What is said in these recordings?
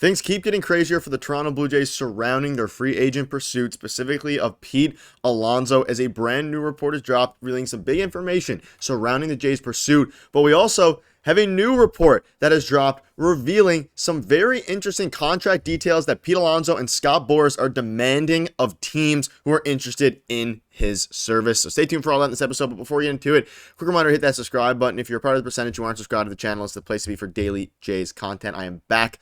Things keep getting crazier for the Toronto Blue Jays surrounding their free agent pursuit, specifically of Pete Alonzo, as a brand new report has dropped, revealing some big information surrounding the Jays' pursuit. But we also have a new report that has dropped revealing some very interesting contract details that Pete Alonzo and Scott Boras are demanding of teams who are interested in his service. So stay tuned for all that in this episode. But before we get into it, quick reminder, hit that subscribe button. If you're a part of the percentage who aren't subscribed to the channel, it's the place to be for daily Jays content. I am back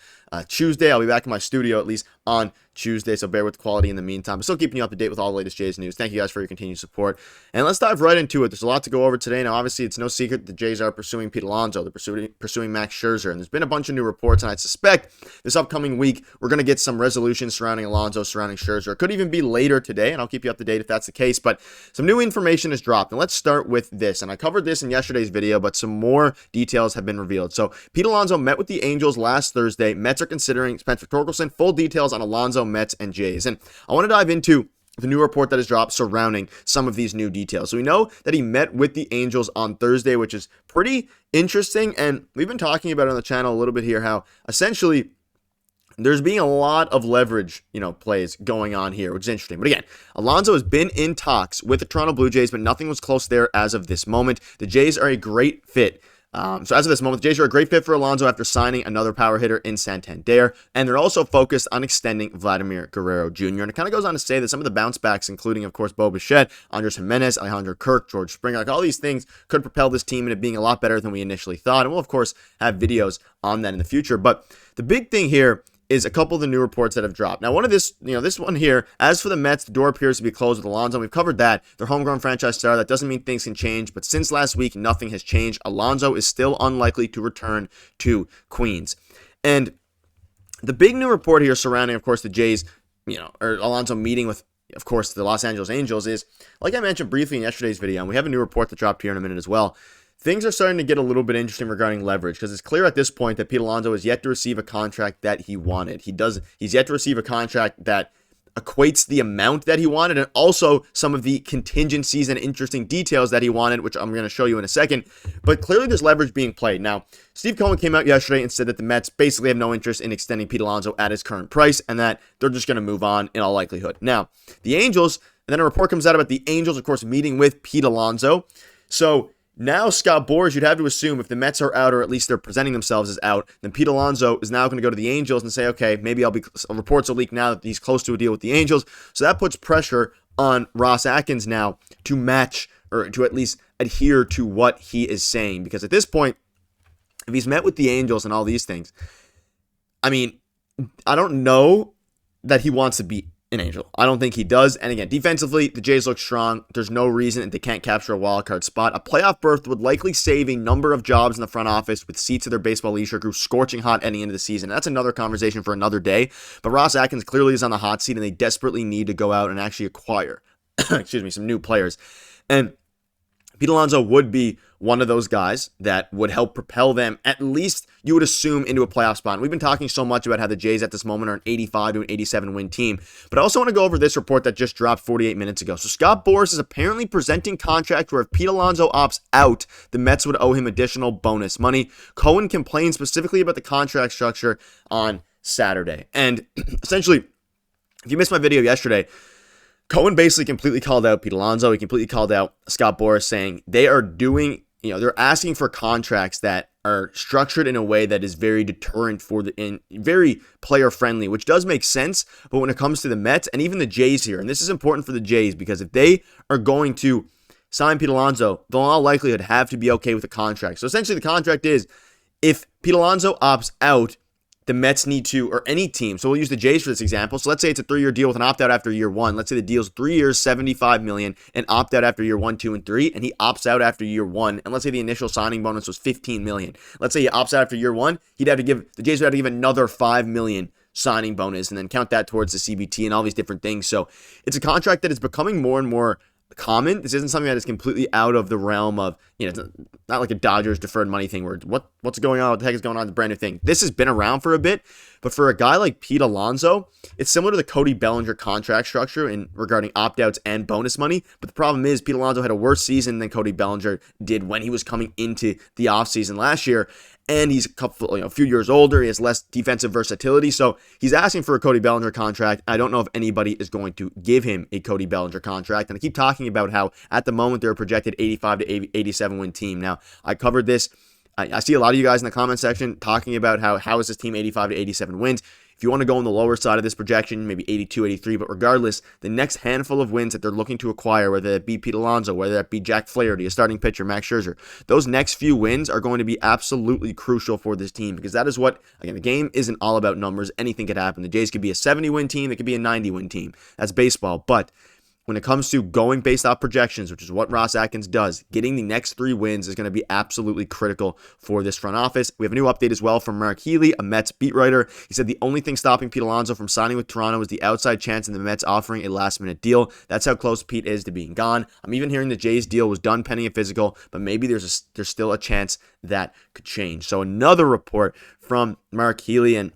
Tuesday. I'll be back in my studio at least on Tuesday, so bear with the quality in the meantime. I'm still keeping you up to date with all the latest Jays news. Thank you guys for your continued support. And let's dive right into it. There's a lot to go over today. Now, obviously, it's no secret the Jays are pursuing Pete Alonzo. They're pursuing Max Scherzer. And there's been a bunch of new reports, and I suspect this upcoming week we're going to get some resolutions surrounding Alonzo, surrounding Scherzer. It could even be later today, and I'll keep you up to date if that's the case. But some new information has dropped. And let's start with this. And I covered this in yesterday's video, but some more details have been revealed. So Pete Alonzo met with the Angels last Thursday. Mets are considering Spencer Torkelson. Full details on Alonzo, Mets, and Jays. And I want to dive into the new report that has dropped surrounding some of these new details. So we know that he met with the Angels on Thursday, which is pretty interesting. And we've been talking about it on the channel a little bit here, how essentially there's being a lot of leverage, plays going on here, which is interesting. But again, Alonzo has been in talks with the Toronto Blue Jays, but nothing was close there as of this moment. The Jays are a great fit. So as of this moment, the Jays are a great fit for Alonzo after signing another power hitter in Santander, and they're also focused on extending Vladimir Guerrero Jr. And it kind of goes on to say that some of the bounce backs, including, of course, Bichette, Andres Jimenez, Alejandro Kirk, George Springer, like all these things could propel this team into being a lot better than we initially thought. And we'll, of course, have videos on that in the future. But the big thing here is a couple of the new reports that have dropped. Now, one of this one here, as for the Mets, the door appears to be closed with Alonzo. We've covered that. They're homegrown franchise star. That doesn't mean things can change, but since last week, nothing has changed. Alonzo is still unlikely to return to Queens. And the big new report here surrounding, of course, the Jays, or Alonzo meeting with, of course, the Los Angeles Angels is, like I mentioned briefly in yesterday's video, and we have a new report that dropped here in a minute as well. Things are starting to get a little bit interesting regarding leverage, because it's clear at this point that Pete Alonzo has yet to receive a contract that he wanted. He's yet to receive a contract that equates the amount that he wanted, and also some of the contingencies and interesting details that he wanted, which I'm going to show you in a second. But clearly there's leverage being played. Now, Steve Cohen came out yesterday and said that the Mets basically have no interest in extending Pete Alonzo at his current price, and that they're just going to move on in all likelihood. Now, the Angels, and then a report comes out about the Angels, of course, meeting with Pete Alonzo. So now, Scott Boras, you'd have to assume if the Mets are out, or at least they're presenting themselves as out, then Pete Alonzo is now going to go to the Angels and say, okay, maybe reports will leak now that he's close to a deal with the Angels. So that puts pressure on Ross Atkins now to match, or to at least adhere to what he is saying. Because at this point, if he's met with the Angels and all these things, I don't know that he wants to be an Angel. I don't think he does. And again, defensively, the Jays look strong. There's no reason that they can't capture a wild card spot. A playoff berth would likely save a number of jobs in the front office, with seats of their baseball leisure group scorching hot at the end of the season. That's another conversation for another day. But Ross Atkins clearly is on the hot seat, and they desperately need to go out and actually acquire some new players. And Pete Alonzo would be one of those guys that would help propel them, at least you would assume, into a playoff spot. And we've been talking so much about how the Jays at this moment are an 85 to an 87 win team. But I also want to go over this report that just dropped 48 minutes ago. So Scott Boras is apparently presenting contract where if Pete Alonzo opts out, the Mets would owe him additional bonus money. Cohen complained specifically about the contract structure on Saturday. And essentially, if you missed my video yesterday, Cohen basically completely called out Pete Alonzo. He completely called out Scott Boras, saying they are doing, they're asking for contracts that are structured in a way that is very deterrent very player friendly, which does make sense. But when it comes to the Mets and even the Jays here, and this is important for the Jays, because if they are going to sign Pete Alonzo, they'll in all likelihood have to be okay with the contract. So essentially the contract is, if Pete Alonzo opts out, the Mets need to, or any team, so we'll use the Jays for this example. So let's say it's a 3-year deal with an opt-out after year 1. Let's say the deal's 3 years, $75 million, and opt-out after year 1, 2, and 3, and he opts out after year 1. And let's say the initial signing bonus was $15 million. Let's say he opts out after year 1, the Jays would have to give another $5 million signing bonus, and then count that towards the CBT and all these different things. So it's a contract that is becoming more and more common. This isn't something that is completely out of the realm of, it's not like a Dodgers deferred money thing where what's going on, what the heck is going on, it's a brand new thing. This has been around for a bit, but for a guy like Pete Alonzo, it's similar to the Cody Bellinger contract structure in regarding opt-outs and bonus money. But the problem is Pete Alonzo had a worse season than Cody Bellinger did when he was coming into the offseason last year. and he's a few years older. He has less defensive versatility, so he's asking for a Cody Bellinger contract. I don't know if anybody is going to give him a Cody Bellinger contract, and I keep talking about how at the moment they're a projected 85 to 87 win team. Now, I covered this. I see a lot of you guys in the comment section talking about how is this team 85 to 87 wins. If you want to go on the lower side of this projection, maybe 82, 83, but regardless, the next handful of wins that they're looking to acquire, whether that be Pete Alonso, whether that be Jack Flaherty, a starting pitcher, Max Scherzer, those next few wins are going to be absolutely crucial for this team, because that is what, again, the game isn't all about numbers. Anything could happen. The Jays could be a 70-win team. It could be a 90-win team. That's baseball, but when it comes to going based off projections, which is what Ross Atkins does, getting the next 3 wins is going to be absolutely critical for this front office. We have a new update as well from Mark Healy, a Mets beat writer. He said the only thing stopping Pete Alonso from signing with Toronto is the outside chance in the Mets offering a last-minute deal. That's how close Pete is to being gone. I'm even hearing the Jays deal was done pending a physical, but maybe there's still a chance that could change. So another report from Mark Healy, and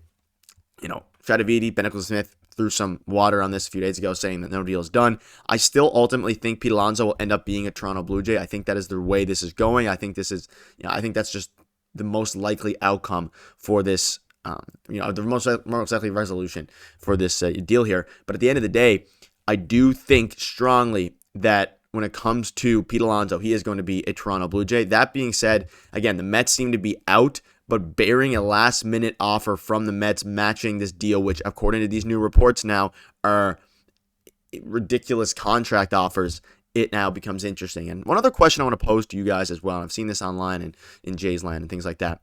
Shadavidi, Ben Smith threw some water on this a few days ago saying that no deal is done. I still ultimately think Pete Alonso will end up being a Toronto Blue Jay. I think that is the way this is going. I think I think that's just the most likely outcome for this, the most likely resolution for this deal here. But at the end of the day, I do think strongly that when it comes to Pete Alonso, he is going to be a Toronto Blue Jay. That being said, again, the Mets seem to be out, but bearing a last-minute offer from the Mets matching this deal, which according to these new reports now are ridiculous contract offers, it now becomes interesting. And one other question I want to pose to you guys as well, I've seen this online and in Jays land and things like that.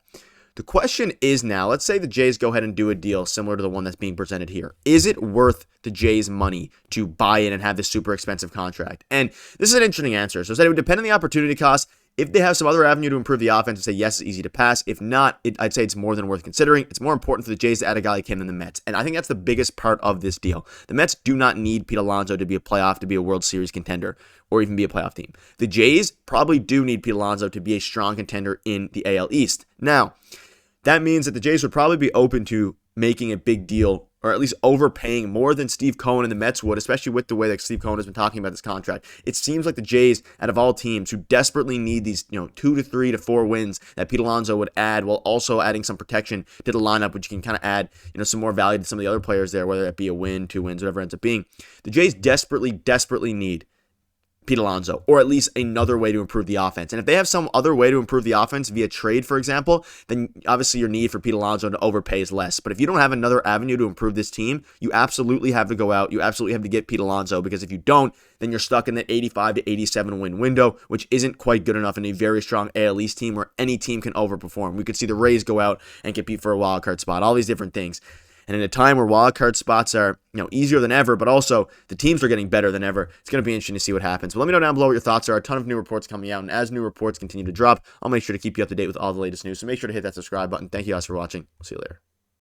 The question is now, let's say the Jays go ahead and do a deal similar to the one that's being presented here. Is it worth the Jays' money to buy in and have this super expensive contract? And this is an interesting answer. So it would depend on the opportunity cost. If they have some other avenue to improve the offense, I'd say yes, it's easy to pass. If not, I'd say it's more than worth considering. It's more important for the Jays to add a guy like him than the Mets. And I think that's the biggest part of this deal. The Mets do not need Pete Alonso to be a World Series contender, or even be a playoff team. The Jays probably do need Pete Alonso to be a strong contender in the AL East. Now, that means that the Jays would probably be open to making a big deal, or at least overpaying more than Steve Cohen and the Mets would, especially with the way that Steve Cohen has been talking about this contract. It seems like the Jays, out of all teams who desperately need these 2 to 3 to 4 wins that Pete Alonso would add, while also adding some protection to the lineup, which you can kind of add some more value to some of the other players there, whether it be a win, 2 wins, whatever it ends up being. The Jays desperately need Pete Alonso, or at least another way to improve the offense. And if they have some other way to improve the offense via trade, for example, then obviously your need for Pete Alonso to overpay is less. But if you don't have another avenue to improve this team, you absolutely have to go out. You absolutely have to get Pete Alonso, because if you don't, then you're stuck in that 85 to 87 win window, which isn't quite good enough in a very strong AL East team where any team can overperform. We could see the Rays go out and compete for a wild card spot, all these different things. And in a time where wildcard spots are, easier than ever, but also the teams are getting better than ever, it's going to be interesting to see what happens. But let me know down below what your thoughts are. A ton of new reports coming out, and as new reports continue to drop, I'll make sure to keep you up to date with all the latest news. So make sure to hit that subscribe button. Thank you guys for watching. We'll see you later.